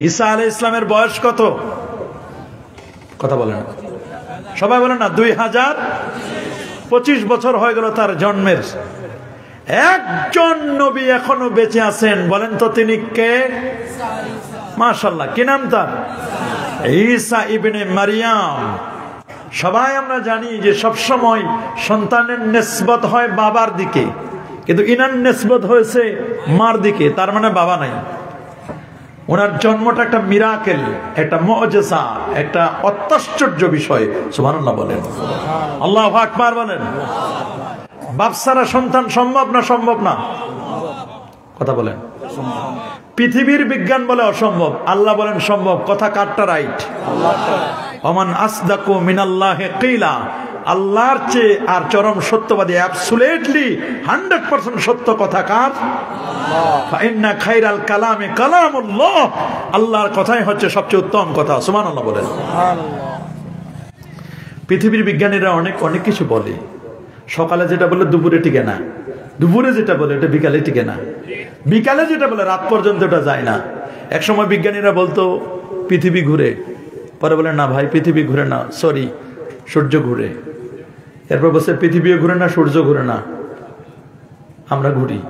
ঈসা আলাইহিস ইসলামের বয়স কত? কথা বলেন, সবাই বলেন না। 2025 বছর হয়ে গেল তার জন্মের। একজন নবী এখনো বেঁচে আছেন, বলেন তো তিনি কে? মাশাআল্লাহ, কি নাম তার? ঈসা ইবনে মারিয়াম। সবাই আমরা জানি যে সবসময় সন্তানের নিসবত হয় বাবার দিকে, কিন্তু ইনার নিসবত হয়েছে মার দিকে, তার মানে বাবা নাই। ওনার জন্মটা একটা মিরাকেল, একটা মুআজিজা, একটা অত্যাশ্চর্য বিষয়। সুবহানাল্লাহ বলেন, আল্লাহু আকবার বলেন। বাপ ছাড়া সন্তান সম্ভব না? সম্ভব না? কথা বলেন। পৃথিবীর বিজ্ঞান বলে অসম্ভব, আল্লাহ বলেন সম্ভব। কথা কারটা রাইট? ওমান আসদাকু মিনাল্লাহি কিলা। আল্লাহর চেয়ে আর চরম সত্যবাদী, অ্যাবসলিউটলি 100% সত্য কথা কার? ফাইন্না খায়রাল কালামি কালামুল্লাহ। আল্লাহর কথাই হচ্ছে সবচেয়ে উত্তম কথা। সুবহানাল্লাহ বলেন। পৃথিবীর বিজ্ঞানীরা অনেক কিছু বলে। সকালে যেটা বলে দুপুরে টিকে না, দুপুরে যেটা বলে এটা বিকালে টিকে না, বিকালে যেটা বলে রাত পর্যন্ত এটা যায় না। একসময় বিজ্ঞানীরা বলতো পৃথিবী ঘুরে, পরে বলে না ভাই পৃথিবী ঘুরে না, সরি সূর্য ঘুরে। এরপর বলছে পৃথিবীও ঘুরে না, সূর্য ঘুরে না, আমরা ঘুরি।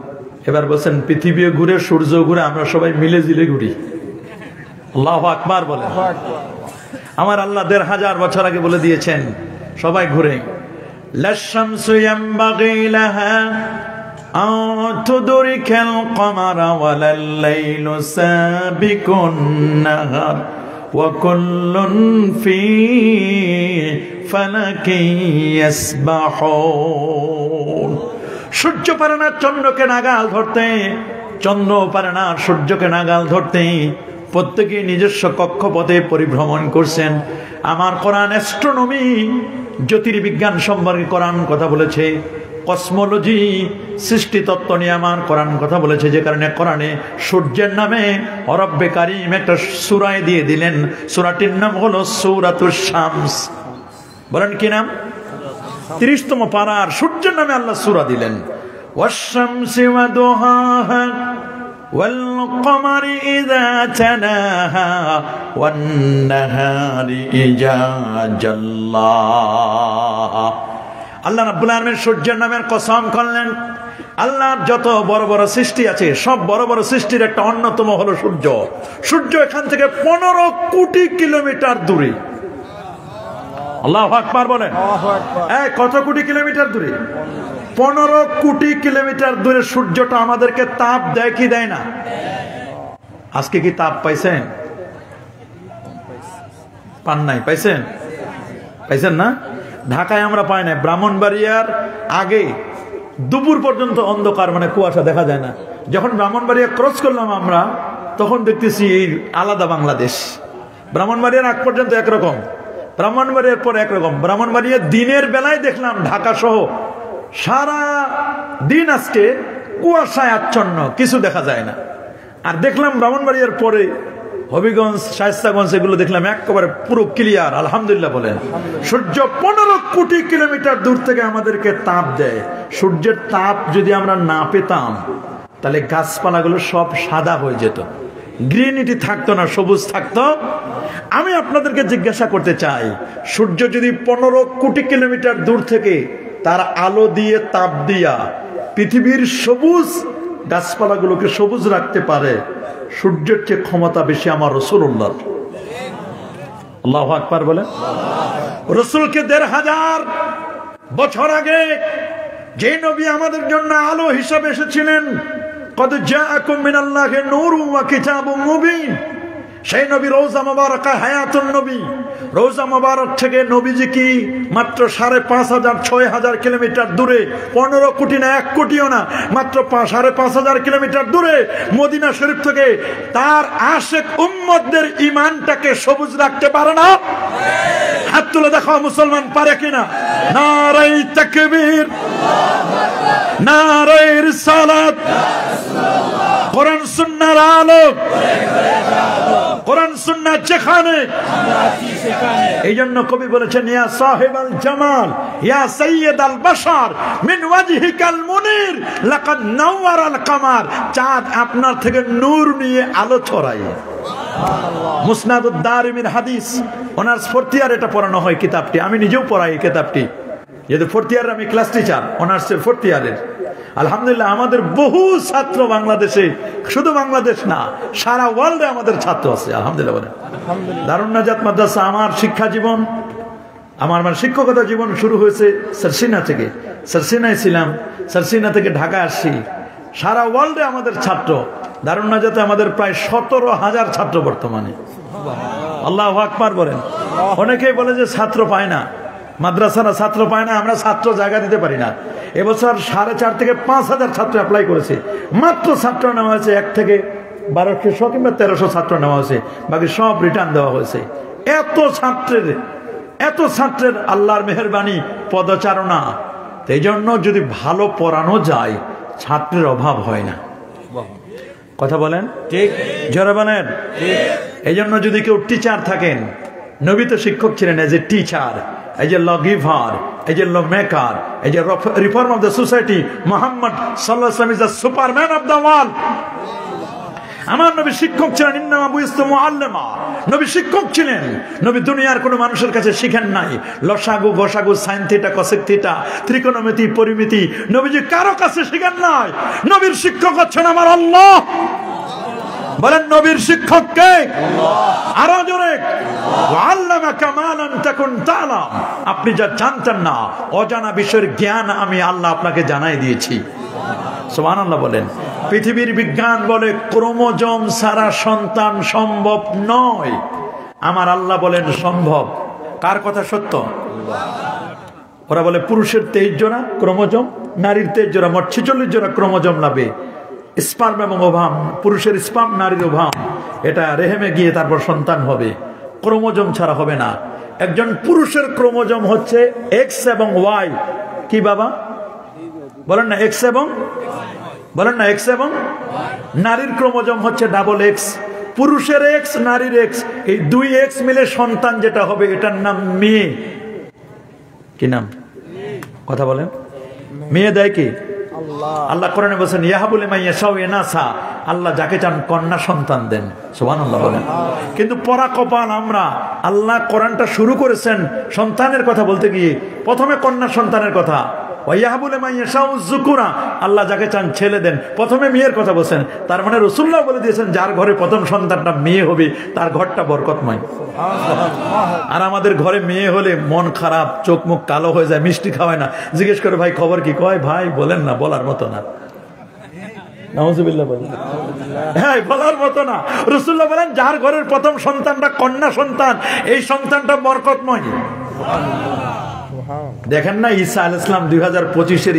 এবার বলছেন পৃথিবীও ঘুরে, সূর্য ঘুরে, আমরা সবাই মিলে জিলে ঘুরি। আল্লাহু আকবার বলেন। আমার আল্লাহ 1500 বছর আগে বলে দিয়েছেন সবাই ঘুরে। লাশ-শামসু ইয়ানবাগী লাহা আন তুদরিকাল কমারা ওয়ালাল লাইলু সাবিকুন নাহার ওয়া কুল্লুন ফি ফালাকি ইয়াসবাহুন। সূর্য পারে না চন্দ্রকে নাগাল ধরতে, চন্দ্র পারে না সূর্যকে নাগাল ধরতে। প্রত্যেকে নিজস্ব কক্ষপথে পরিভ্রমণ করছেন। আমার কোরআন অ্যাস্ট্রোনমি, জ্যোতির্বিজ্ঞান সম্পর্কে কোরআন কথা বলেছে। কসমোলজি, সৃষ্টিতত্ত্ব নিয়ে আমার কোরআন কথা বলেছে। যে কারণে কোরআনে সূর্যের নামে রব্বে কারীম একটা সূরা দিয়ে দিলেন। সূরাটির নাম হলো সূরাতুশ শামস। বলেন কি নাম? 30তম পারার সূর্যের নামে আল্লাহ সূরা দিলেন। ওয়াশ-শামসি ওয়া দুহাহা ওয়াল কমারি ইযা তালাহা ওয়ান নাহারি ইযা জাল্লাহা। আল্লাহ রাব্বুল আলামিন সূর্যের নামের কসম করলেন। আল্লাহর যত বড় বড় সৃষ্টি আছে, সব বড় বড় সৃষ্টির একটা অন্যতম হলো সূর্য। সূর্য এখান থেকে 15 কোটি কিলোমিটার দূরে। আল্লাহু আকবার বলেন। কত কোটি কিলোমিটার দূরে? 15 কোটি কিলোমিটার দূরে সূর্যটা আমাদেরকে তাপ দেয় কি দেয় না? আজকে কি তাপ পাইছেন? পান নাই? পাইছেন? পাইছেন না? ঢাকায় আমরা পাই না। ব্রাহ্মণবাড়িয়ার আগে দুপুর পর্যন্ত অন্ধকার, মানে কুয়াশা দেখা যায় না। যখন ব্রাহ্মণবাড়িয়া ক্রস করলাম আমরা, তখন দেখতেছি এই আলাদা বাংলাদেশ। ব্রাহ্মণবাড়িয়ার আগ পর্যন্ত একরকম, ব্রাহ্মণবাড়িয়ার পর একরকম। ব্রাহ্মণবাড়িয়া দিনের বেলায় দেখলাম ঢাকা সহ সারা দিন আজকে কুয়াশায় আচ্ছন্ন, কিছু দেখা যায় না। আর দেখলাম ব্রাহ্মণবাড়িয়ার পরে হবিগঞ্জ, শায়েস্তাগঞ্জ, এগুলো দেখলাম একেবারে পুরো ক্লিয়ার। আলহামদুলিল্লাহ বলেন। সূর্য 15 কোটি কিলোমিটার দূর থেকে আমাদেরকে তাপ দেয়। সূর্যের তাপ যদি আমরা না পেতাম, তাহলে গাছপালাগুলো সব সাদা হয়ে যেত, গ্রিনিটি থাকতো না, সবুজ থাকতো। আমি আপনাদেরকে জিজ্ঞাসা করতে চাই, সূর্য যদি 15 কোটি কিলোমিটার দূর থেকে তার আলো দিয়ে তাপ দিয়া পৃথিবীর সবুজ গাছপালাগুলোকে সবুজ রাখতে পারে, সূর্যের চেয়ে ক্ষমতা বেশি আমার রাসূলুল্লাহর। আল্লাহু আকবার বলে। রাসূলকে 1500 বছর আগে যে নবী আমাদের জন্য আলো হিসাবে এসেছিলেন, কদ জাআকুম মিনাল্লাহি নূরুন ওয়া কিতাবুম মুবিন, সেই নবী রওজা মুবারাকা হায়াতুন নবী। রওজা মুবারক থেকে নবীজি কি মাত্র 5500-6000 কিলোমিটার দূরে, 15 কোটি না 1 কোটিও না, মাত্র 5500 কিলোমিটার দূরে মদিনা শরীফ থেকে তার আশিক উম্মতদের ঈমানটাকে সবুজ রাখতে পারে না? হাত তুলে দেখাও মুসলমান, পারে কিনা? নারায়ে তাকবীর, নারায়ে রিসালাত, কোরআন সুন্নাহর আলো। কোরআন সুন্নাহ যেখানে এই জন্য কবি বলেছেন ইয়া সাহিবাল জামাল ইয়া সাইয়্যিদাল বাশার মিন ওয়াজহিকাল মুনির লাকাদ নাওয়ারাল কামার। চাঁদ আপনার থেকে নূর নিয়ে আলো ছড়ায়। মুসনাদুদ দারিমির হাদিস অনার্স 4th ইয়ার এটা পড়ানো হয় কিতাবটি, আমি নিজেও পড়াই এই কিতাবটি, যেহেতু 4th ইয়ার আমি ক্লাস টিচার অনার্সের 4th ইয়ারের। আলহামদুলিল্লাহ আমাদের বহু ছাত্র বাংলাদেশে, শুধু বাংলাদেশ না সারা ওয়ার্ল্ডে আমাদের ছাত্র আছে আলহামদুলিল্লাহ বলেন। দারুন নাজাত মাদ্রাসা আমার শিক্ষা জীবন, আমার শিক্ষকতা জীবন শুরু হয়েছে সারসিনা থেকে। সারসিনায় ছিলাম, সারসিনা থেকে ঢাকা আসছি। সারা ওয়ার্ল্ডে আমাদের ছাত্র, দারুন নাজাতে আমাদের প্রায় 17,000 ছাত্র বর্তমানে। আল্লাহু আকবার বলেন। অনেকেই বলে যে ছাত্র পায় না, মাদ্রাসারা ছাত্র পায় না, আমরা ছাত্র জায়গা দিতে পারি না। এবছর 4,500 থেকে 5,000 ছাত্র অ্যাপ্লাই করেছে, মাত্র ছাত্র নেওয়া হয়েছে 1 থেকে 1200 কিংবা 1300 ছাত্র নেওয়া হয়েছে, বাকি সব রিটার্ন দেওয়া হয়েছে। এত ছাত্রের আল্লাহর মেহেরবানি, পদচারণা। এই জন্য যদি ভালো পড়ানো যায় ছাত্রের অভাব হয় না। কথা বলেন ঠিক, জোরে বলেন ঠিক। এই জন্য যদি কেউ টিচার থাকেন, নবী তো শিক্ষক ছিলেন, এজ এ টিচার, এই যে ল গিভার, এই যে ল মেকার, এই যে reform of the society, Muhammad সাল্লাল্লাহু আলাইহি ওয়াসাল্লাম is the Superman of the world. আমার নবী শিক্ষক ছিলেন, ইন্নামা বুইস্তু মুআল্লিমা। নবী শিক্ষক ছিলেন। নবী দুনিয়ার কোনো মানুষের কাছে শিখেন নাই লসাগু, গসাগু, সাইন থিটা, কসেক থিটা, ত্রিকোণমিতি, পরিমিতি। নবীজি কারো কাছে শিখেন নাই। নবীর শিক্ষক হচ্ছেন আমার আল্লাহ। বলেন নবীর শিক্ষক কে? আরো জোরে, আল্লামাকা মা লাম তাকুন তা'লাম। আপনি যা জানতেন না, অজানা বিষয়ের জ্ঞান আমি আল্লাহ আপনাকে জানাই দিয়েছি। সুবহানাল্লাহ বলেন। পৃথিবীর বিজ্ঞান বলে ক্রোমোজোম ছাড়া সন্তান সম্ভব নয়, আমার আল্লাহ বলেন সম্ভব। কার কথা সত্য? ওরা বলে পুরুষের 23 জোড়া ক্রোমোজোম, নারীর 23 জোড়া, মোট 46 জোড়া ক্রোমোজোম লাগে। স্পার্ম এবং ওভাম, পুরুষের স্পার্ম, নারীর ওভাম, এটা রেহেমে গিয়ে তারপর সন্তান হবে, ক্রোমোজোম ছাড়া হবে না। একজন পুরুষের ক্রোমোজোম হচ্ছে এক্স এবং ওয়াই। কি বাবা বলেন না? এক্স এবং, বলেন না এক্স এবং। নারীর ক্রোমোজোম হচ্ছে ডাবল এক্স। পুরুষের এক্স, নারীর এক্স, এই 2 এক্স মিলে সন্তান যেটা হবে এটার নাম মেয়ে। কি নাম? কথা বলেন। মেয়ে দেয় কি? আল্লাহ কোরআনে বলেছেন ইয়াহাবু লিমান ইয়াশাউ ইনাসা, আল্লাহ যাকে চান কন্যা সন্তান দেন। সুবহানাল্লাহ বলেন। কিন্তু পরা কপাল আমরা, আল্লাহ কোরআনটা শুরু করেছেন সন্তানের কথা বলতে গিয়ে প্রথমে কন্যা সন্তানের কথা। ওয়াইয়াহাবু লিমান ইয়াশাউ যুকুরা, আল্লাহ যাকে চান ছেলে দেন, প্রথমে মেয়ের কথা বলেছেন। তার মানে রাসূলুল্লাহ বলে দিয়েছেন যার ঘরে প্রথম সন্তানটা মেয়ে হবে তার ঘরটা বরকতময়। আর আমাদের ঘরে মেয়ে হলে মন খারাপ, চোখ মুখ কালো হয়ে যায়, মিষ্টি খাওয়ায় না। জিজ্ঞেস করে ভাই খবর কি? কয় ভাই বলেন না, বলার মতো না। নাউযুবিল্লাহ বলেন। হ্যাঁ, বলার মতো না। রাসূলুল্লাহ বলেন যার ঘরের প্রথম সন্তানটা কন্যা সন্তান, এই সন্তানটা বরকতময়। দেখেন না ঈসা আলাইহিস সালাম, 2025-এর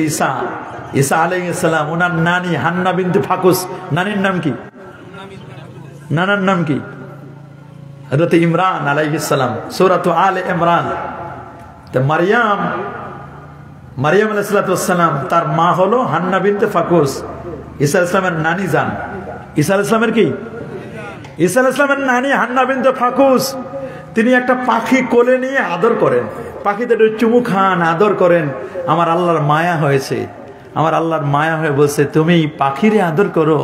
ঈসা আলাইহিস সালাম, ওনার নানি হান্না বিনতে ফাকুস, নানির নাম কি? নানার নাম কি? হযরত ইমরান আলাইহিস সালাম, সূরাত আলে ইমরান। তো মারইয়াম আলাইহিস সালাম, তার মা হলো হান্না বিনতে ফাকুস, ঈসা আলাইহিস সালামের নানি যান। ঈসা আলাইহিস সালামের কি? ঈসা আলাইহিস সালামের নানি হান্না বিনতে ফাকুস, তিনি একটা পাখি কোলে নিয়ে আদর করেন, পাখিদের চুমু খান, আদর করেন। আমার আল্লাহর মায়া হয়েছে, আমার আল্লাহর মায়া হয়ে বলছে তুমি পাখিরে আদর করো,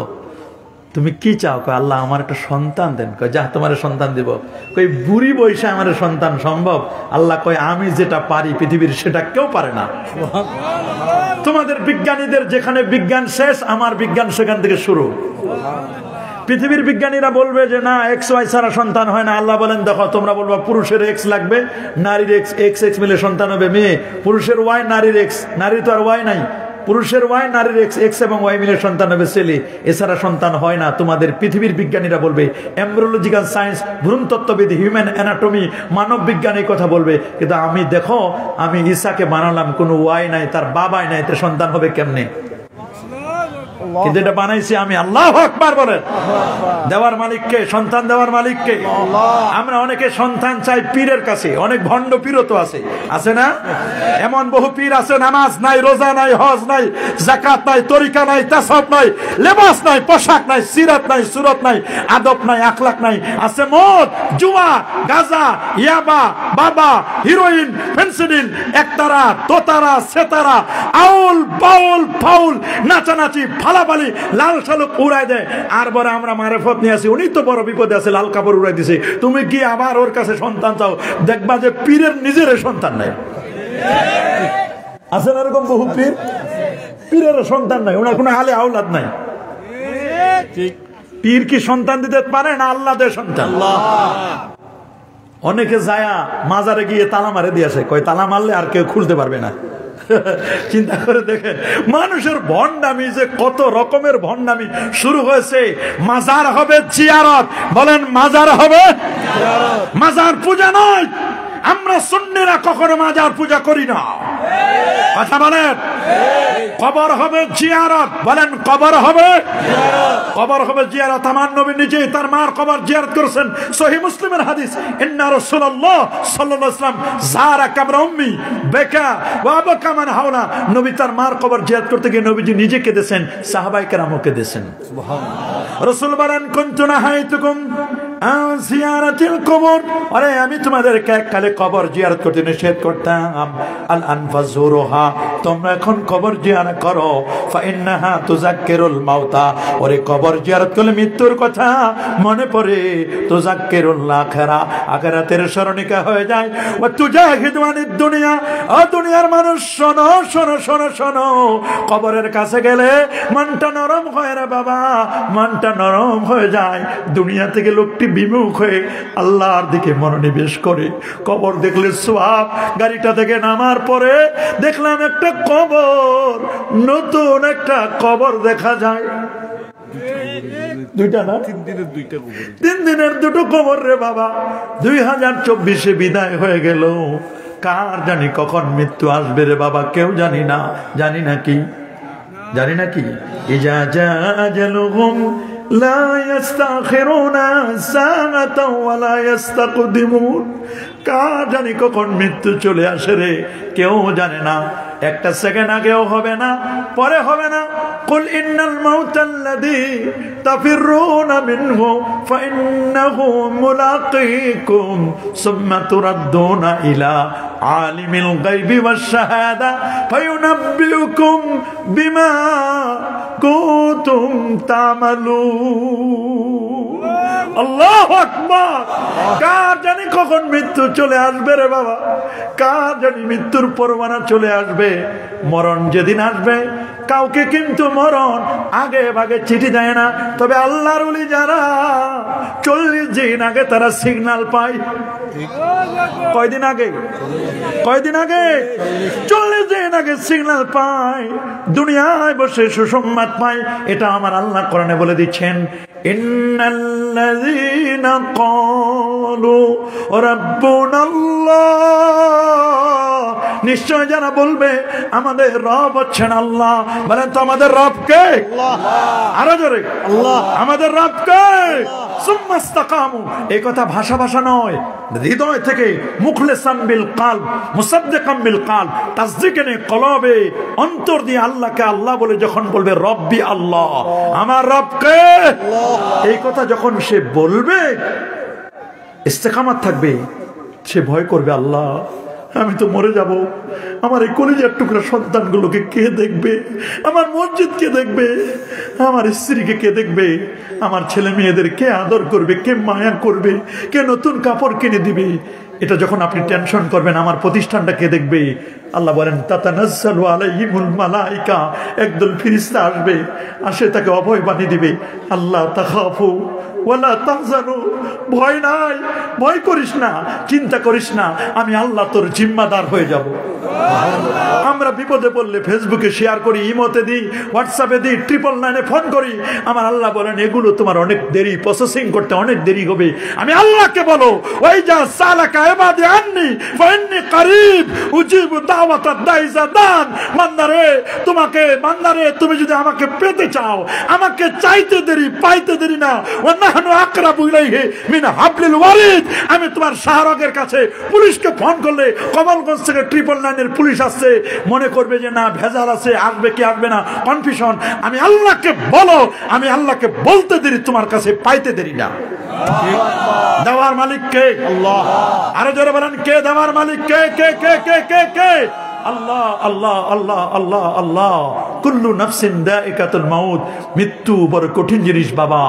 তুমি কি চাও? কয় আল্লাহ আমার একটা সন্তান দেন। কয় যা তোমার সন্তান দিব। কই বুড়ি বয়সে আমার সন্তান সম্ভব? আল্লাহ কয় আমি যেটা পারি পৃথিবীর সেটা কেউ পারে না। তোমাদের বিজ্ঞানীদের যেখানে বিজ্ঞান শেষ, আমার বিজ্ঞান সেখান থেকে শুরু। পৃথিবীর বিজ্ঞানীরা বলবে যে না এক্স ওয়াই ছাড়া সন্তান হয় না। আল্লাহ বলেন দেখো, তোমরা বলবা পুরুষের এক্স লাগবে, নারীর এক্স, এক্স মিলে সন্তান হবে মেয়ে। পুরুষের ওয়াই, নারীর এক্স, নারীর তো আর ওয়াই নাই। পুরুষের ওয়াই, নারীর এক্স এবং ওয়াই মিলে সন্তান হবে ছেলে, এছাড়া সন্তান হয় না। তোমাদের পৃথিবীর বিজ্ঞানীরা বলবে, এমব্রিওলজিক্যাল সায়েন্স, ভ্রূণতত্ত্ববিদ, হিউম্যান অ্যানাটমি, মানব বিজ্ঞান এই কথা বলবে। কিন্তু আমি দেখো, আমি ঈসাকে বানালাম, কোনো ওয়াই নাই, তার বাবাই নাই, তার সন্তান হবে কেমনে? কিন্তু এটা বানাইছি আমি। আল্লাহু আকবার বলেন। দেওয়ার মালিককে, সন্তান দেওয়ার মালিককে। আমরা অনেকে সন্তান চাই পীরের কাছে, অনেক ভণ্ড পীরও তো আছে না? এমন বহু পীর আছে, নামাজ নাই, রোজা নাই, হজ নাই, যাকাত নাই, তরিকা নাই, তাসাউফ নাই, লেবাস নাই, পোশাক নাই, সিরাত নাই, সুরত নাই, আদব নাই, আখলাক নাই, আছে মদ, জুয়া, গাঁজা, ইয়াবা, বাবা, হিরোইন, ফেন্সিডিল, একতারা, তোতারা, সেতারা, আউল বাউল ফাউল, নাচানাচি, ফালাফালি, লাল শালুক উড়াই দেয়। আর বলে আমরা মারেফত নিয়ে আসি, উনি তো বড় বিপদে আছে, লাল কাপড় উড়াই দিছে, তুমি কি আবার ওর কাছে সন্তান চাও? দেখবা যে পীরের নিজের সন্তান নাই। আছে না এরকম বহু পীর? পীরের সন্তান নাই, ওনার কোনো আলে আওলাদ নাই। পীর কি সন্তান দিতে পারে না? আল্লাহ দেয় সন্তান। অনেকে যায়া মাজারে গিয়ে তালা মারে দিয়েছে, কয় তালা মারলে আর কেউ খুলতে পারবে না। চিন্তা করে দেখেন মানুষের ভণ্ডামি যে কত রকমের ভণ্ডামি শুরু হয়েছে। মাজার হবে জিয়ারত, বলেন মাজার হবে, মাজার পূজা নয়। আমরা সুন্নিরা কখনো মাজার পূজা করি না, কথা বলেন। কবর হবে জিয়ারত, বলেন কবর হবে, কবর হবে জিয়ারত। আমার নবী নিজে তার মার কবর জিয়ারত করেছেন, সহিহ মুসলিমের হাদিস। ইন্না রাসূলুল্লাহ সাল্লাল্লাহু আলাইহি ওয়াসাল্লাম যারা কবর উম্মি বেকা ওয়া বাকা মান হাওলা। নবী তার মার কবর জিয়ারত করতে গিয়ে নবীজি নিজে কেঁদেছেন, সাহাবায়ে কেরামও কেঁদেছেন। সুবহানাল্লাহ। রাসূল বলেন কুনতু নাহাইতুকুম আন জিয়ারাতিল কবর, আরে আমি তোমাদেরকে এককালে কবর জিয়ারত করতে নিষেধ করতাম। আল আনফাজুরুহা, তোমরা এখন কবর জিয়ারত করো। ফাইন্নাহা তুযাক্কিরুল মাউতা, ওরে কবর জিয়ারত করলে মৃত্যুর কথা মনে পড়ে। তুযাক্কিরুল আখিরা, আখিরাতের স্মরণিকা হয়ে যায়। ওয়া তুজাহিদু আনিদ দুনিয়া, ও দুনিয়ার মানুষ শোনো শোনো শোনো শোনো, কবরের কাছে গেলে মনটা নরম হয় রে বাবা, মনটা নরম হয়ে যায়। দুনিয়া থেকে লোকটি বিমুখ হয়ে আল্লাহর দিকে মনোনিবেশ করে। কবর দেখলে সওয়াব। গাড়িটা থেকে নামার পরে দেখলাম একটা কবর, নতুন একটা কবর দেখা যায়। দুইটা না, 3 দিনের দুটো কবর রে বাবা। 2024 বিদায় হয়ে গেল। কার জানি কখন মৃত্যু আসবে রে বাবা, কেউ জানি না। জানি নাকি, জানি নাকি? ইজা জাজালুহুম লা ইস্তাখিরুনা সাআতাও ওয়া লা ইস্তাকদিমুন। কার জানি কখন মৃত্যু চলে আসে রে, কেউ জানে না। একটা সেকেন্ড আগেও হবে না, পরে হবে না। কুল ইন্নাল মাউতাল্লাযী তাফিরুনা মিনহু ফাইন্নাহু মুলাকীকুম সুম্মা তুরাদ্দুনা ইলা আলিমিল গায়বি ওয়াশ শাহাদা ফায়ুনাব্বিউকুম বিমা কুনতুম তা'মালুন। আল্লাহু আকবার। কার জানি কখন মৃত্যু চলে আসবে রে বাবা, কার জানি মৃত্যুর পরোয়ানা চলে আসবে। মরণ যেদিন আসবে, কাউকে কিন্তু মরণ আগে ভাগে চিঠি দেয় না। তবে আল্লাহর ওলি যারা 40 দিন আগে তারা সিগন্যাল পায়। কয়দিন আগে? কয়দিন আগে? 40 দিন আগে সিগন্যাল পায়, দুনিয়ায় বসে সুসংবাদ পায়। এটা আমার আল্লাহ কোরআনে বলে দিচ্ছেন, ইন্নাল্লাযীনা ক্বালু রাব্বুনাল্লাহ, নিশ্চয় যারা বলবে আমাদের রব হচ্ছেন আল্লাহ। বলেন তো আমাদের রব কে? আরো জোরে, আল্লাহ। আমাদের রব কে? সুম্মা ইসতাকামু। এই কথা ভাষা ভাষা নয়, হৃদয় থেকে, মুখলিসাম বিল কলব মুসাদ্দিকাম বিল কলব, তাসদীকানে কলবে, অন্তর দিয়ে আল্লাহকে আল্লাহ বলে যখন বলবে রব্বি আল্লাহ, আমার রব কে, এই কথা যখন সে বলবে, ইস্তেকামাত থাকবে, সে ভয় করবে আল্লাহ আমি তো মরে যাব, আমার এই কলিজার টুকরা সন্তানগুলোকে কে দেখবে, আমার মসজিদ কে দেখবে, আমার স্ত্রীকে কে দেখবে, আমার ছেলে মেয়েদের কে আদর করবে, কে মায়া করবে, কে নতুন কাপড় কিনে দিবে। এটা যখন আপনি টেনশন করবেন আমার প্রতিষ্ঠানটা কে দেখবে, আল্লাহ বলেন তাতানাজ্জালু আলাইহিমুল মালাইকা, একদল ফেরেশতা আসবে, আসে তাকে অভয় বাণী দিবে, আল্লাহ তাখাফু ওয়ালা তাহজানু, ভয় নাই, ভয় করিস না, চিন্তা করিস না, আমি আল্লাহ তোর জিম্মাদার হয়ে যাব। আমরা বিপদে পড়লে ফেসবুকে শেয়ার করি, ইমোতে দিই, হোয়াটসঅ্যাপে দিই, 999 ফোন করি। আমার আল্লাহ বলেন এগুলো তোমার অনেক দেরি, প্রসেসিং করতে অনেক দেরি হবে। আমি আল্লাহকে বলো, ওই যা সালাকা ইবাদি আন্নি ফাইন্নি কারীব উজিবু দাওয়াতাদ দাঈ ইযা দান। বান্দারে তুমি যদি আমাকে পেতে চাও, আমাকে চাইতে দেরি পাইতে দেরি না। ওয়া নাহনু আকরাবু ইলাইহি মিন হাবলিল ওয়ারিদ। আমি তোমার শাহরগের কাছে পুলিশকে ফোন করলে কমলগঞ্জ থেকে 999 পুলিশ আসছে, মনে করবে যে না ভেজাল আছে, আসবে কি আসবে না, কনফিউশন। আমি আল্লাহকে বলো, আমি আল্লাহকে বলতে দেরি, তোমার কাছে পাইতে দেরি না। দেওয়ার মালিক কে? আল্লাহ। আরো জোরে বলেন, কে দেওয়ার মালিক? কে কে কে কে কে কে? আল্লাহ আল্লাহ আল্লাহ আল্লাহ আল্লাহ। কুল্লু নাফসিন দাইকাতুল মাউত। মৃত্যু বড় কঠিন জিনিস বাবা।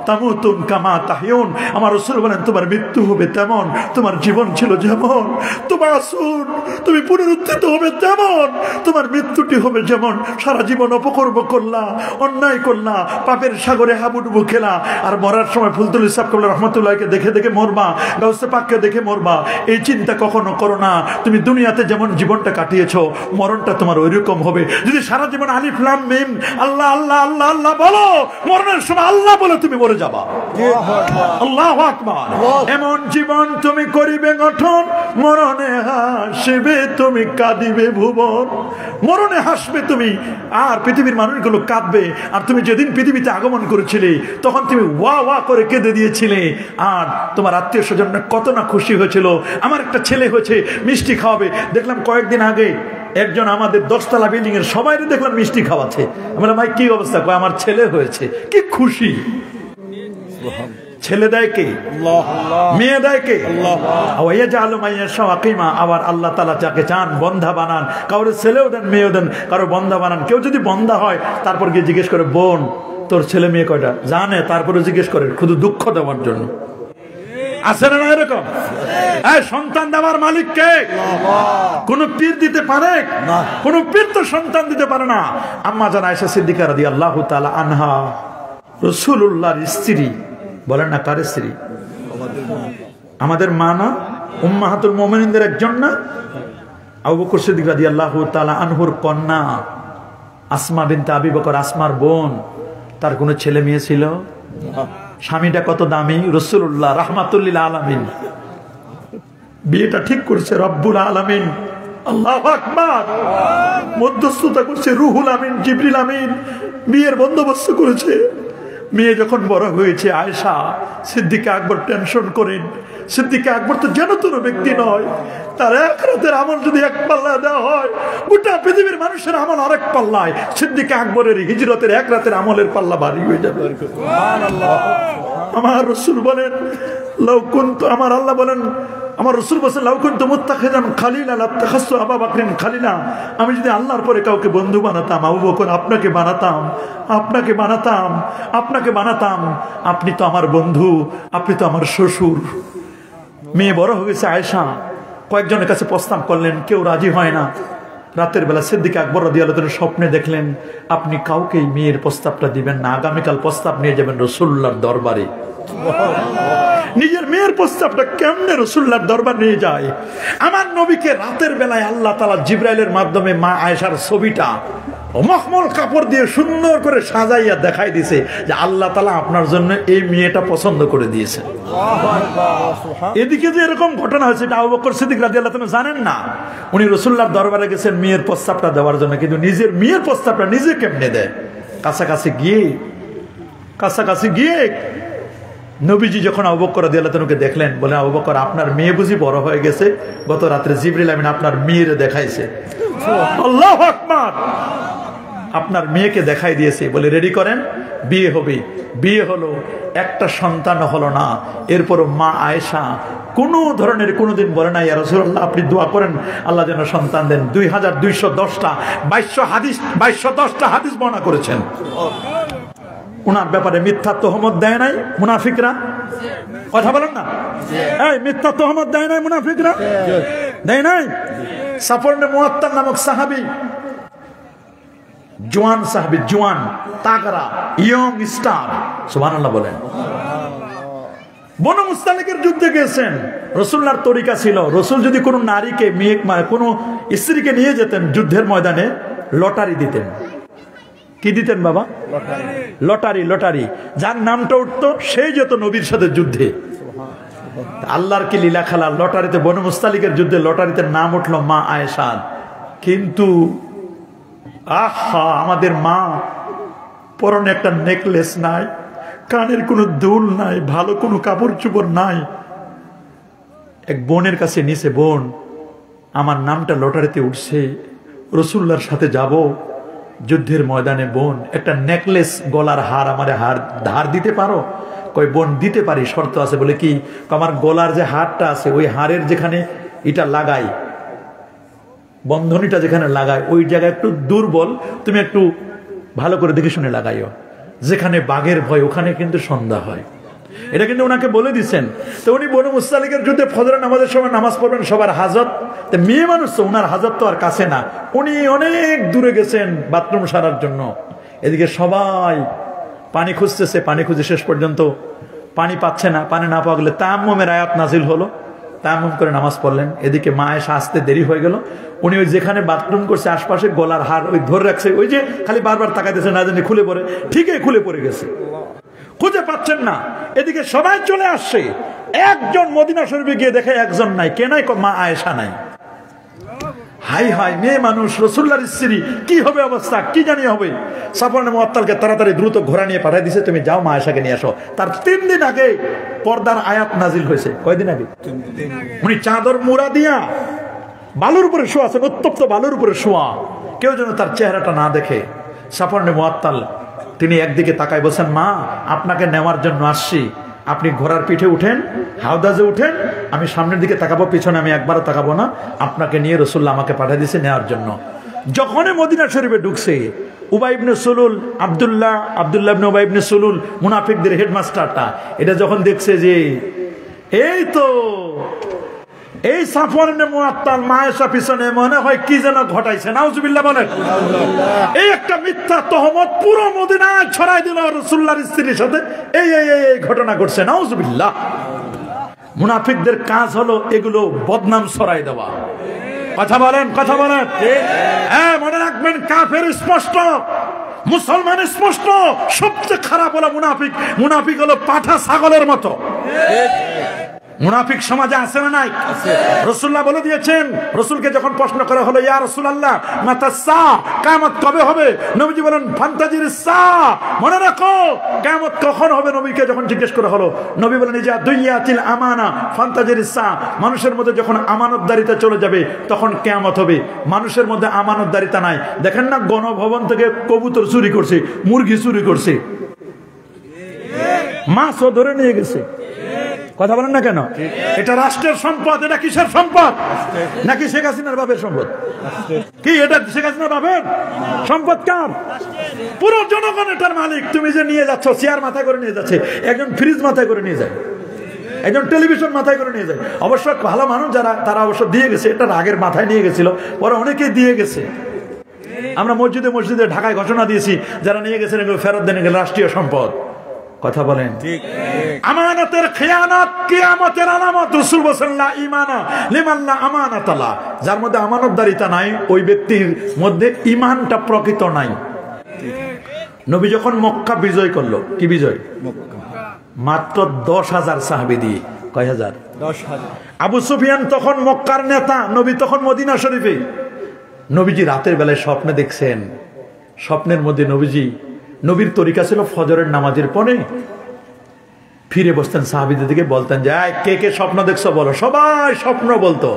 তামুতুন কামা তাহইউন। আমার রাসূল বলেন তোমার মৃত্যু হবে তেমন, তোমার জীবন ছিল যেমন। তোমার আসুন, তুমি পুনরুত্থিত হবে তেমন, তোমার মৃত্যুটি হবে যেমন। সারা জীবন অপকর্ম করলা, অন্যায় করলা, পাপের সাগরে হাবুডুবু খেলা, আর মরার সময় ফুলতুল ইসলাম কবলা রহমতুল্লাহকে দেখে দেখে মরবা, গাউসে পাককে দেখে মরবা। এই চিন্তা কখনো করো না। তুমি দুনিয়াতে যেমন জীবনটা কাটিয়েছো, মরণটা তোমার ওইরকম হবে। যদি সারা জীবন আলিফ লাম মিম আল্লাহ আল্লাহ আল্লাহ আল্লাহ বলো, মরণের সময় আল্লাহ বলে তুমি মরে যাবা। আল্লাহু আকবার। এমন জীবন তুমি করিবে গঠন, মরণে হাসবে তুমি, কাঁদিবে ভুবন। মরণে হাসবে তুমি, আর পৃথিবীর মানুষগুলো কাঁদবে। আর তুমি যেদিন পৃথিবীতে আগমন করেছিলে, তখন তুমি ওয়া ওয়া করে কেঁদে দিয়েছিলে, আর তোমার আত্মীয় স্বজনরা কত না খুশি হয়েছিল। আমার একটা ছেলে হয়েছে, মিষ্টি খাওয়াবে। দেখলাম কয়েকদিন আগে একজন আমাদের 10 তলা বিল্ডিং এর সবাই দেখলাম মিষ্টি খাওয়াচ্ছে। আমরা ভাই কি অবস্থা? কয় আমার ছেলে হয়েছে। কি খুশি! ছেলে দেয় কে? মেয়ে দেয় কে? আবার আল্লাহ তাআলা যাকে চান বন্ধা বানান। কারো ছেলেও দেন, মেয়েও দেন, কারো বন্ধা বানান। কেউ যদি বন্ধা হয়, তারপর গিয়ে জিজ্ঞেস করে বোন তোর ছেলে মেয়ে কয়টা, জানে, তারপরে জিজ্ঞেস করে শুধু দুঃখ দেওয়ার জন্য। আছে না এরকম? সন্তান দেওয়ার মালিক কে? কোন পীর দিতে পারে? কোন পীর তো সন্তান দিতে পারে না। আম্মা জান আয়েশা সিদ্দিকা রাদিয়াল্লাহু তাআলা আনহা রাসূলুল্লাহর স্ত্রী। বলেন না কার স্ত্রী? আমাদের মা না? উম্মাহাতুল মুমিনিনদের একজন না? আবু বকর সিদ্দিক রাদিয়াল্লাহু তাআলা আনহুর কন্যা আসমা বিনতে আবি বকর, আসমার বোন। তার কোনো ছেলে মেয়ে ছিল? স্বামীটা কত দামি, রাসূলুল্লাহ রাহমাতুল লিল আলামিন। বিয়েটা ঠিক করেছে রব্বুল আলামিন। আল্লাহু আকবার। মধ্যস্থতা করছে রুহুল আমিন, জিবরিল আমিন। বিয়ের বন্দোবস্ত করেছে। মেয়ে যখন বড় হয়েছে, আয়েশা সিদ্দিকা আকবর টেনশন করেন। সিদ্দিকা আকবর তো জান্নাতের ব্যক্তি নয়, তার এক রাতের আমল যদি এক পাল্লা দেওয়া হয়, গোটা পৃথিবীর মানুষের আমল আরেক পাল্লায়। সিদ্দিকা আকবরের হিজরতের এক রাতের আমলের পাল্লা ভারী হয়ে যাবে। সুবহানাল্লাহ। আমার রাসূল বলেন লাউ কুনতু, আমার আল্লাহ বলেন, আমার রাসূল বলেন লাউ কুনতু মুত্তাখিদান খালিলা লাত্তাখাসতু আবু বকরিন খালিলা। আমি যদি আল্লাহর পরে কাউকে বন্ধু বানাতাম, আবু বকর আপনাকে বানাতাম, আপনাকে বানাতাম, আপনাকে বানাতাম। আপনি তো আমার বন্ধু, আপনি তো আমার শ্বশুর। মেয়ে বড় হয়ে গেছে আয়েশা, কয়েকজনের কাছে প্রস্তাব করলেন, কেউ রাজি হয় না। রাতের বেলা সিদ্দিক আকবর রাদিয়াল্লাহু তাআলা স্বপ্নে দেখলেন আপনি কাউকে মেয়ের প্রস্তাবটা দিবেন না, আগামীকাল প্রস্তাব নিয়ে যাবেন রাসূলুল্লাহর দরবারে। নিজের মেয়ের প্রস্তাবটা কেমনে রাসূলুল্লাহর দরবার নিয়ে যায়? আমার নবীকে রাতের বেলায় আল্লাহ তাআলা জিবরাইলের মাধ্যমে মা আয়েশার ছবিটা মখমল কাপড় দিয়ে সুন্দর করে সাজাইয়া দেখাই দিছে যে আল্লাহ তাআলা আপনার জন্য এই মেয়েটা পছন্দ করে দিয়েছে। এদিকে যে এরকম ঘটনা হয়েছে এটা আবু বকর সিদ্দিক রাদিয়াল্লাহু তাআলা জানেন না। উনি রাসূলুল্লাহর দরবারে গেছেন মেয়ের প্রস্তাবটা দেওয়ার জন্য, কিন্তু নিজের মেয়ের প্রস্তাবটা নিজে কেমনে দেয়? কাছাকাছি গিয়ে নবীজি যখন আবু বকর রাদিয়াল্লাহু তাআলাকে দেখলেন, বলেন আবু বকর আপনার মেয়ে বুঝি বড় হয়ে গেছে? গত রাতে জিবরিল আমিন আপনার মেয়েরে দেখাইছে। আল্লাহু আকবার। আপনার মেয়েকে দেখাই দিয়েছে, বলে রেডি করেন, বিয়ে হবে। বিয়ে হলো, একটা সন্তান হলো না। এরপর মা আয়েশা কোনো ধরনের কোনোদিন বলে না ইয়া রাসূলুল্লাহ আপনি দোয়া করেন আল্লাহ যেন সন্তান দেন। 2210টা 2210টা হাদিস বর্ণনা করেছেন। ওনার ব্যাপারে মিথ্যা তহমত দেয় নাই মুনাফিকরা? কথা বলেন না, এই মিথ্যা তহমত দেয় নাই মুনাফিকরা? দেয় নাই? সাফর ইবনে মুআত্তাল নামক সাহাবী, জওয়ান সাহাবী, জওয়ান তাগড়া ইয়ং স্টার, সুবহানাল্লাহ বলেন। বনু মুস্তালিকের যুদ্ধে গেছেন, রাসূলুল্লাহর তরিকা ছিল, রাসূল যদি কোনো নারীকে মেয়ে কোনো স্ত্রীকে নিয়ে যেতেন যুদ্ধের ময়দানে, লটারি দিতেন। কি দিতেন বাবা? লটারি। লটারি যার নামটা উঠতো সেই যেত নবীর সাথে যুদ্ধে। আল্লাহর কি লীলা খেলা, লটারিতে বনু মুস্তালিকের যুদ্ধে লটারিতে নাম উঠলো মা আয়েশা। কিন্তু আহা, আমাদের মা পরনে একটা নেকলেস নাই, কানের কোনো দুল নাই, ভালো কোনো কাপড় চোপড় নাই। এক বোনের কাছে নিছে, বোন আমার নামটা লটারিতে উঠছে, রাসূলুল্লাহর সাথে যাব যুদ্ধের ময়দানে, বোন একটা নেকলেস গলার হার আমার হার ধার দিতে পারো? কই বোন দিতে পারি, শর্ত আছে। বলে কি? আমার গলার যে হারটা আছে ওই হারের যেখানে এটা লাগাই, বন্ধনীটা যেখানে লাগায় ওই জায়গায় একটু দুর্বল, তুমি একটু ভালো করে দেখে শুনে লাগাইও, যেখানে বাঘের ভয় ওখানে কিন্তু সন্ধ্যা হয়। এটা কিন্তু ওনাকে বলে দিচ্ছেন। তো উনি বনু মুস্তালিকের যুদ্ধে ফজরের নামাজের সময় নামাজ পড়বেন, সবার হাজত, মেয়ে মানুষ তো ওনার হাজত তো আর কাছে না, উনি অনেক দূরে গেছেন বাথরুম সারার জন্য। এদিকে সবাই পানি খুঁজতেছে, পানি খুঁজে শেষ পর্যন্ত পানি পাচ্ছে না, পানি না পাওয়া গেলে তায়াম্মুমের আয়াত নাজিল হলো, তায়াম্মুম করে নামাজ পড়লেন। এদিকে মা এসে আসতে দেরি হয়ে গেল, উনি ওই যেখানে বাথরুম করছে আশপাশে গলার হার ওই ধরে রাখছে, ওই যে খালি বারবার তাকাইতেছে না জানি খুলে পড়ে, ঠিকই খুলে পড়ে গেছে, খুঁজে পাচ্ছেন না। এদিকে সবাই চলে আসছে, একজন মদিনা শরীফে গিয়ে দেখে একজন নাই। কে নাই? মা আয়েশা নাই। হাই হাই, মেয়ে মানুষ, রাসূলুল্লাহর স্ত্রী, কি হবে অবস্থা, কি জানি হবে। সাফওয়ান মুআত্তালকে তাড়াতাড়ি দ্রুত ঘোড়া নিয়ে পাঠিয়ে দিয়েছে, তুমি যাও মা আয়েশাকে নিয়ে আসো। তার 3 দিন আগে পর্দার আয়াত নাজিল হয়েছে। কয়দিন আগে? 3 দিন। উনি চাদর মুড়া দিয়া বালুর উপরে শোয়া আছেন, উত্তপ্ত বালুর উপরে শোয়া, কেউ যেন তার চেহারাটা না দেখে। সাফওয়ান মুআত্তাল তিনি একদিকে তাকায় বলছেন, মা আপনাকে নেওয়ার জন্য আসছি, আপনি ঘোড়ার পিঠে উঠেন, হাওদাজে উঠেন, আমি সামনের দিকে তাকাবো, পিছনে আমি একবারও তাকাবো না, আপনাকে নিয়ে রাসূলুল্লাহ আমাকে পাঠিয়ে দিয়েছে নেওয়ার জন্য। যখনই মদিনা শরীফে ঢুকছে, উবাই ইবনে সুলুল, আব্দুল্লাহ ইবনে উবাই ইবনে সুলুল, মুনাফিকদের হেডমাস্টারটা, এটা যখন দেখছে যে এই তো এই সাফওয়ান ইবনে মুআত্তাল মা আয়েশা পিছনে মনে হয় কি যেন ঘটাইছে, নাউজুবিল্লাহ বলেন। এই একটা মিথ্যা তহমত পুরো মদিনায় ছড়াই দিল রাসূলুল্লাহর স্ত্রীর সাথে, এই ঘটনা ঘটছে, নাউজুবিল্লাহ। মুনাফিকদের কাজ হলো এগুলো বদনাম ছড়াই দেওয়া। কথা বলেন, কথা বলেন। হ্যাঁ, মনে রাখবেন, কাফের স্পষ্ট, মুসলমান স্পষ্ট, সবচেয়ে খারাপ হলো মুনাফিক। মুনাফিক হলো পাঠা ছাগলের মতো। মুনাফিক সমাজে আছে না নাই? রাসূলুল্লাহ বলে দিয়েছেন। রাসূলকে যখন প্রশ্ন করা হলো, ইয়া রাসূলুল্লাহ মাতা সা, কিয়ামত কবে হবে? নবীজি বলেন ফান্তাজির সা, মনে রাখো কিয়ামত কখন হবে। নবীকে যখন জিজ্ঞেস করা হলো, নবী বলেন ইজা দুইয়াতিল আমানা ফান্তাজির সা, মানুষের মধ্যে যখন আমানতদারিতা চলে যাবে তখন কিয়ামত হবে। মানুষের মধ্যে আমানতদারিতা নাই। দেখেন না, গণভবন থেকে কবুতর চুরি করছে, মুরগি চুরি করছে, মাছও ধরে নিয়ে গেছে। কথা বলেন না কেন? এটা রাষ্ট্রের সম্পদ। এটা কিসের সম্পদ? নাকি শেখ হাসিনার বাপের সম্পদ? কি এটা শেখ হাসিনার বাপের সম্পদ? কার? পুরো জনগণ এটার মালিক। তুমি যে নিয়ে যাচ্ছ, চেয়ার মাথায় করে নিয়ে যাচ্ছে, একজন ফ্রিজ মাথায় করে নিয়ে যায়, একজন টেলিভিশন মাথায় করে নিয়ে যায়। অবশ্য ভালো মানুষ যারা, তারা অবশ্য দিয়ে গেছে, এটা আগের মাথায় নিয়ে গেছিল, পরে অনেকেই দিয়ে গেছে। আমরা মসজিদে মসজিদে ঢাকায় ঘোষণা দিয়েছি, যারা নিয়ে গেছেন এগুলো ফেরত দেন, এগুলো রাষ্ট্রীয় সম্পদ। কথা বলেন ঠিক। আমানতের খেয়ানত কিয়ামতের আলামত। রাসূল বলেন লা ঈমানা লিমান লা আমানাতা লা, যার মধ্যে আমানতদারিতা নাই ওই ব্যক্তির মধ্যে ঈমানটা প্রকৃত নাই। নবী যখন মক্কা বিজয় করলো, কি বিজয়? মক্কা। মাত্র 10,000 সাহাবী দিয়ে। কয় হাজার? 10,000। আবু সুফিয়ান তখন মক্কার নেতা, নবী তখন মদিনা শরীফে। নবীজি রাতের বেলায় স্বপ্নে দেখছেন, স্বপ্নের মধ্যে নবীর তরিকা ছিল ফজরের নামাজের পরে ফিরে বসতেন, সাহাবীদের দিকে বলতেন যে কে কে স্বপ্ন দেখছো বলো। সবাই স্বপ্ন বলতো,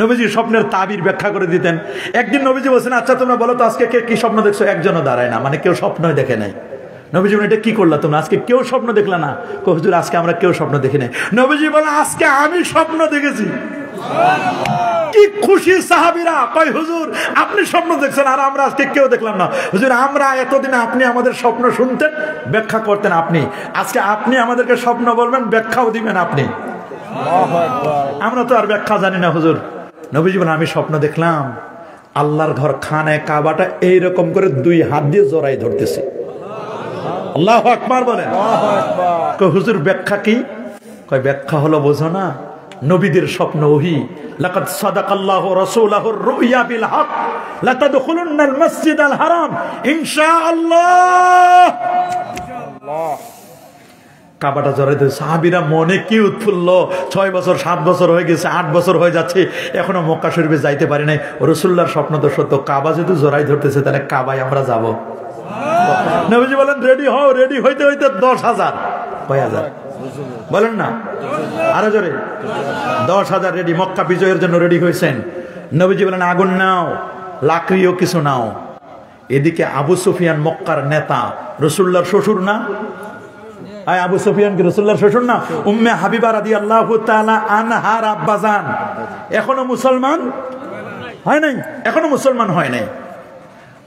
নবীজি স্বপ্নের তাবির ব্যাখ্যা করে দিতেন। একদিন নবীজি বলছেন, আচ্ছা তোমরা বলো তো আজকে কে কি স্বপ্ন দেখছো? একজনও দাঁড়ায় না, মানে কেউ স্বপ্নই দেখে নাই। নবীজি বলেন, এটা কি করলা তোমরা? আজকে কেউ স্বপ্ন দেখলা না? হুজুর আজকে আমরা কেউ স্বপ্ন দেখি নাই। নবীজি বলেন, আজকে আমি স্বপ্ন দেখেছি। কি খুশি সাহাবীরা। কয় হুজুর আপনি স্বপ্ন দেখছেন আর আমরা আজকে কেউ দেখলাম না। হুজুর আমরা এতদিন আপনি আমাদের স্বপ্ন শুনতেন, ব্যাখ্যা করতেন আপনি, আজকে আপনি আমাদেরকে স্বপ্ন বলবেন, ব্যাখ্যাও দিবেন আপনি। আমরা তো আর ব্যাখ্যা জানি না হুজুর। নবীজি বলেন, আমি স্বপ্ন দেখলাম আল্লাহর ঘর খানে কাবাটা এইরকম করে 2 হাত দিয়ে জড়াই ধরতেছে। আল্লাহু আকবার বলেন। হুজুর ব্যাখ্যা কি? কয় ব্যাখ্যা হলো বোঝো না, নবীদের স্বপ্ন ওহী। লাকাদ সাদাকাল্লাহু রাসূলাহুর রুইয়া বিল হক লাতাদখুলুন্নাল মাসজিদাল হারাম ইনশাআল্লাহ। কাবাটা জড়াইতে সাহাবীরা মনে কি উৎফুল্ল, 6 বছর 7 বছর হয়ে গেছে, 8 বছর হয়ে যাচ্ছে, এখনো মক্কা শরীফে যাইতে পারি নাই। রাসূলুল্লাহর স্বপ্ন তো সত্য, কাবা যদি জড়াই ধরতেছে তাহলে কাবায় আমরা যাব। নবীজি বলেন রেডি হও, রেডি হইতে হইতে 10,000 কয় হাজার বলেন না আরো জোরে, 10,000 রেডি, মক্কা বিজয়ের জন্য রেডি হয়েছেন। নবীজি বলেন আগুন নাও, লাকড়িও কিছু নাও। এদিকে আবু সুফিয়ান মক্কার নেতা, রাসূলুল্লাহর শ্বশুর না? আবু সুফিয়ান কি রাসূলুল্লাহর শ্বশুর না? উম্মে হাবিবা রাদিয়াল্লাহু তাআলা আনহার আব্বাজান এখনো মুসলমান হয় নাই, এখনো মুসলমান হয় নাই।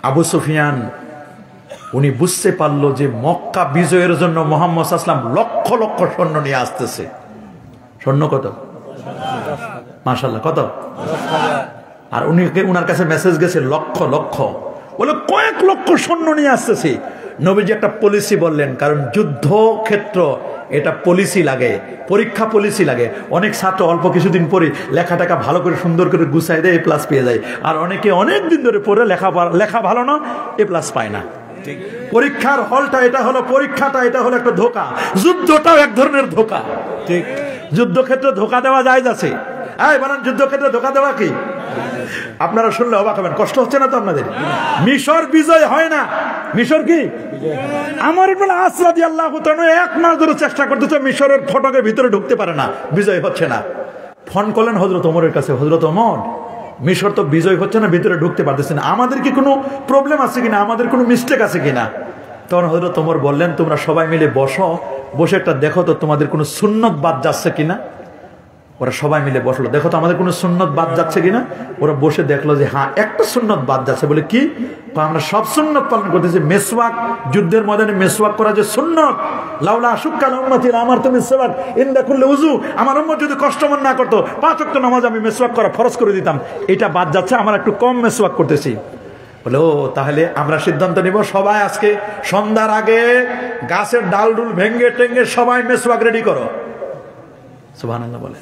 আবু সুফিয়ান উনি বুঝতে পারলো যে মক্কা বিজয়ের জন্য মুহাম্মদ সাল্লাল্লাহু আলাইহি ওয়াসাল্লাম লক্ষ লক্ষ সৈন্য নিয়ে আসতেছে। সৈন্য কত? মাশাআল্লাহ কত? আর উনার কাছে মেসেজ গেছে লক্ষ লক্ষ, বলে কয়েক লক্ষ সৈন্য নিয়ে আসতেছে। নবীজি একটা পলিসি বললেন, কারণ যুদ্ধ ক্ষেত্র এটা পলিসি লাগে, পরীক্ষা পলিসি লাগে। অনেক ছাত্র অল্প কিছুদিন পরে লেখাটাকে ভালো করে সুন্দর করে গুছাই দেয়, A+ পেয়ে যায়। আর অনেকে অনেক দিন ধরে পড়ে লেখা ভালো না, A+ পায় না। পরীক্ষার হলটা এটা হলো, পরীক্ষাটা এটা হলো একটা ধোঁকা, যুদ্ধটাও এক ধরনের ধোঁকা। ঠিক, যুদ্ধক্ষেত্রে ধোঁকা দেওয়া জায়েজ আছে। বলেন যুদ্ধক্ষেত্রে ধোঁকা দেওয়া কি? আপনারা শুনলে অবাক হবেন, কষ্ট হচ্ছে না তো আপনাদের? মিশর বিজয় হয় না, মিশর কি? আমর ইবনে আস রাদিয়াল্লাহু তাআলা 1 মাস ধরে চেষ্টা করতেছে, মিশরের ফটকের ভিতরে ঢুকতে পারে না, বিজয় হচ্ছে না। ফোন করলেন হযরত ওমরের কাছে, হযরত ওমর মিশর তো বিজয় হচ্ছে না, ভিতরে ঢুকতে পারতেছে না, আমাদের কি কোনো প্রবলেম আছে কিনা, আমাদের কোনো মিস্টেক আছে কিনা? তখন হযরত ওমর বললেন তোমরা সবাই মিলে বসো, বসে একটা দেখো তো তোমাদের কোনো সুন্নত বাদ যাচ্ছে কিনা। ওরা সবাই মিলে বসলো, দেখো তো আমাদের কোনো সুন্নত বাদ যাচ্ছে কিনা। ওরা বসে দেখলো যে হ্যাঁ একটা সুন্নত বাদ যাচ্ছে। বলে কি? আমরা সব সুন্নত পালন করতেছি। মেসওয়াক, যুদ্ধের ময়দানে মেসওয়াক করা যে সুন্নত, লাউলা আশুক্কাল উম্মতির আমার তো মেসওয়াক ইনদা কুল্লি উযু, আমার উম্মত যদি কষ্ট মন না করতো 5 ওয়াক্ত নামাজ আমি মেসওয়াক করা ফরজ করে দিতাম, এটা বাদ যাচ্ছে, আমরা একটু কম মেসওয়াক করতেছি। বলে ও তাহলে আমরা সিদ্ধান্ত নিব, সবাই আজকে সন্ধ্যার আগে গাছের ডাল ডুল ভেঙ্গে টেঙ্গে সবাই মেসওয়াক রেডি করো। সুবহানাল্লাহ বলে।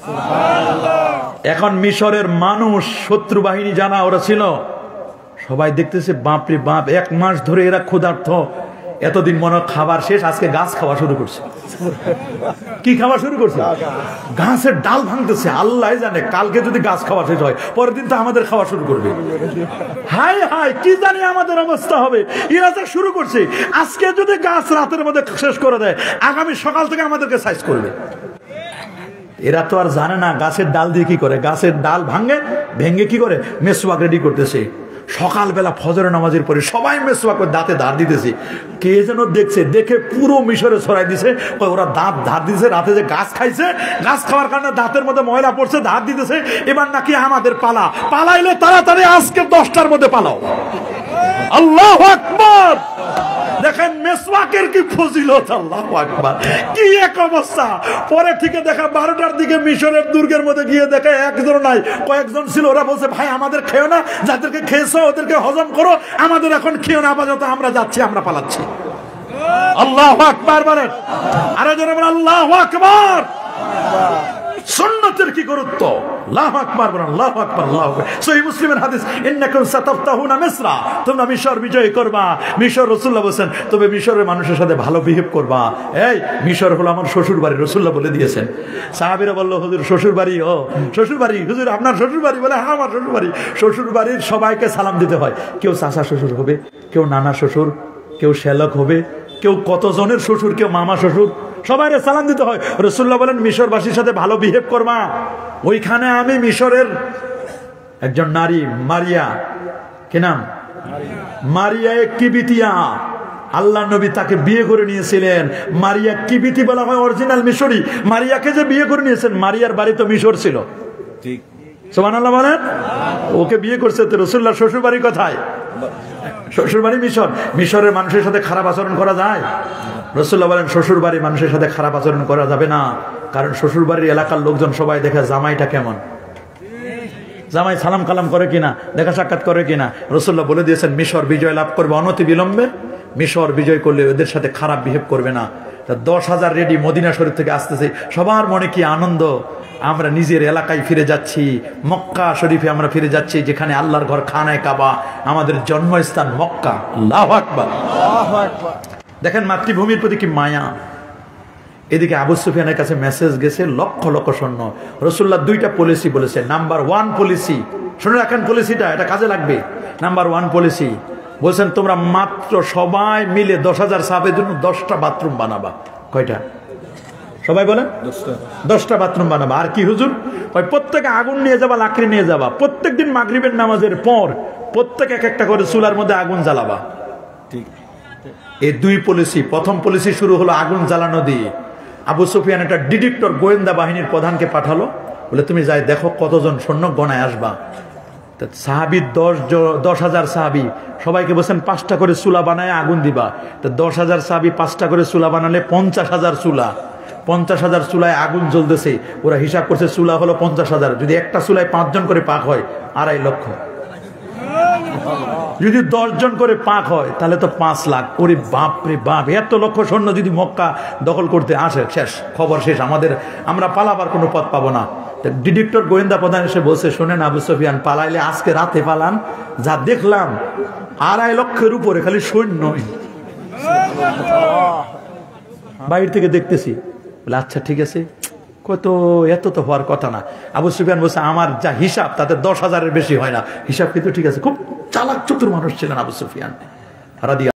এখন মিশরের মানুষ, শত্রু বাহিনী জানা ওরা ছিল, সবাই দেখতেছে বাপরে বাপ, 1 মাস ধরে এরা ক্ষুধার্ত, এতদিন মনে খাবার শেষ, আজকে গাছ খাওয়া শুরু করছে। কি খাওয়া শুরু করছে? গাছের ডাল ভাঙতেছে। আল্লাহ জানে কালকে যদি গাছ খাওয়া শেষ হয়, পরের দিন তো আমাদের খাওয়া শুরু করবে। হাই হাই, কি জানি আমাদের অবস্থা হবে। এরা যা শুরু করছে, আজকে যদি গাছ রাতের মধ্যে শেষ করে দেয়, আগামী সকাল থেকে আমাদেরকে সাইজ করবে। এরা তো আর জানে না গাছের ডাল দিয়ে কি করে, গাছের ডাল ভেঙে কি করে মেসওয়াক রেডি করতেছে। সকালবেলা ফজরের নামাজের পরে সবাই মেসওয়াক করে দাঁতে ধার দিতেছে। কে যেন দেখছে, দেখে পুরো মিশরে ছড়াই দিছে, ওরা দাঁত ধার দিছে, রাতে যে গাছ খাইছে, গাছ খাওয়ার কারণে দাঁতের মধ্যে ময়লা পড়ছে, ধার দিতেছে। এবার নাকি আমাদের পালা, পালাইলে তাড়াতাড়ি আজকে 10টার মধ্যে পালাও। আল্লাহু আকবার। দেখেন মেসওয়াকের কি ফজিলত, আল্লাহু আকবার, কি এক অবস্থা। পরে থেকে দেখা 12টার দিকে মিশরের দুর্গের মধ্যে গিয়ে দেখে একজন নাই, কয়েকজন ছিল। ওরা বলছে ভাই আমাদের খেও না, যাদেরকে খেয়েছো ওদেরকে হজম করো, আমাদের এখন খেও না, আপাতত আমরা যাচ্ছি, আমরা পালাচ্ছি। আল্লাহু আকবার বলেন, আরো জোরে বলেন আল্লাহু আকবার। সুন্নতের কি গুরুত্ব, আল্লাহু আকবার বলেন, আল্লাহু আকবার, আল্লাহু আকবার। সহিহ মুসলিমের হাদিস, ইন্নাকুম সাতাফতাহুনা মিসরা, তোমরা মিশর বিজয় করবা। মিশর, রাসূলুল্লাহ বলেন তবে মিশরের মানুষের সাথে ভালো বিহেভ করবা। এই মিশর হলো আমার শ্বশুর বাড়ি, রাসূলুল্লাহ বলে দিয়েছেন। সাহাবীরা বলল হুজুর শ্বশুর বাড়ি? ও শ্বশুর বাড়ি, হুজুর আপনার শ্বশুর বাড়ি? বলে হ্যাঁ আমার শ্বশুর বাড়ি। শ্বশুর বাড়ির সবাইকে সালাম দিতে হয়, কেউ চাচা শ্বশুর হবে, কেউ নানা শ্বশুর, কেউ শ্যালক হবে, কেউ কতজনের শ্বশুর, কেউ মামা শ্বশুর, সবাইরে সালাম দিতে হয়। রাসূলুল্লাহ বলেন মিশরবাসীর সাথে ভালো বিহেভ করবা। ওইখানে আমি মিশরের একজন নারী, মারিয়া, কি নাম? মারিয়া কিবিতিয়া, আল্লাহ নবী তাকে বিয়ে করে নিয়েছিলেন। মারিয়া কিবিতি বলা হয়, অরিজিনাল মিশরি। মারিয়াকে যে বিয়ে করে নিয়েছেন, মারিয়ার বাড়ি তো মিশর ছিল, ঠিক? সুবহানাল্লাহ বলেন। ওকে বিয়ে করছে তো। রাসূলুল্লাহ শ্বশুর বাড়ি কোথায়? শ্বশুর বাড়ি মিশর। মিশরের মানুষের সাথে খারাপ আচরণ করা যায়? রাসূলুল্লাহ বলেন শ্বশুর বাড়ির মানুষের সাথে খারাপ আচরণ করা যাবে না, কারণ শ্বশুর বাড়ির এলাকার লোকজন সবাই দেখে জামাইটা কেমন, জামাই সালাম কালাম করে কিনা, দেখা সাক্ষাৎ করে কিনা। রাসূলুল্লাহ বলে দিয়েছেন মিশর বিজয় লাভ করবে অনতি বিলম্বে, মিশর বিজয় করলে ওদের সাথে খারাপ বিহেভ করবে না। 10,000 রেডি মদিনা শরীফ থেকে আসতেছে। সবার মনে কি আনন্দ, আমরা নিজের এলাকায় ফিরে যাচ্ছি, মক্কা শরীফে আমরা ফিরে যাচ্ছি, যেখানে আল্লাহর ঘর খানায় কাবা, আমাদের জন্মস্থান মক্কা। আল্লাহু আকবার। দেখেন মাতৃভূমির প্রতি কি মায়া। এদিকে আবু সুফিয়ানের কাছে মেসেজ গেছে লক্ষ লক্ষ সৈন্য। রাসূলুল্লাহ 2টা পলিসি বলেছে। নাম্বার 1 পলিসি, শুনে রাখেন পলিসিটা, এটা কাজে লাগবে। নাম্বার 1 পলিসি বলছেন, তোমরা মাত্র সবাই মিলে 10,000 সাহাবের জন্য 10টা বাথরুম বানাবা। কয়টা? সবাই বলেন 10টা বাথরুম বানাবা। আর কি হুজুর? ওই প্রত্যেকে আগুন নিয়ে যাবা, লাকড়ি নিয়ে যাবা, প্রত্যেকদিন মাগরিবের নামাজের পর প্রত্যেকে এক একটা করে চুলার মধ্যে আগুন জ্বালাবা। ঠিক, এই 2 পলিসি। প্রথম পলিসি শুরু হলো আগুন জ্বালানো দিয়ে। আবু সুফিয়ান একটা ডিটেক্টর গোয়েন্দা বাহিনীর প্রধানকে পাঠালো, বলে তুমি যাই দেখো কতজন সৈন্য গণায় আসবা। সাহাবি 10,000 সাহাবি, সবাইকে বলছেন 5টা করে চুলা বানায় আগুন দিবা। তো 10,000 সাহাবি 5টা করে চুলা বানালে 50,000 চুলা, 50,000 চুলায় আগুন জ্বলতেছে। ওরা হিসাব করছে চুলা হলো 50,000, যদি একটা চুলায় 5 জন করে পাক হয় 2.5 লক্ষ, যদি 10 জন করে পাক হয় তাহলে তো 5 লাখ। ওরে বাপ রে বাপ, এত লক্ষ সৈন্য যদি মক্কা দখল করতে আসে, শেষ, খবর শেষ, আমরা পালাবার কোনো পথ পাবো না। ডিরেক্টর গোয়েন্দা প্রধান এসে বলছে, শোনেন আবু সুফিয়ান, পালাইলে আজকে রাতে পালান, যা দেখলাম 2.5 লক্ষের উপরে খালি সৈন্যই, বাইরে থেকে দেখতেছি। বলে আচ্ছা ঠিক আছে, কত, এত তো হওয়ার কথা না। আবু সুফিয়ান বলছে, আমার যা হিসাব তাতে 10,000-এর বেশি হয় না। হিসাব কিন্তু ঠিক আছে। খুব চালাক চতুর মানুষ ছিলেন আবু সুফিয়ান রাদিয়াল্লাহু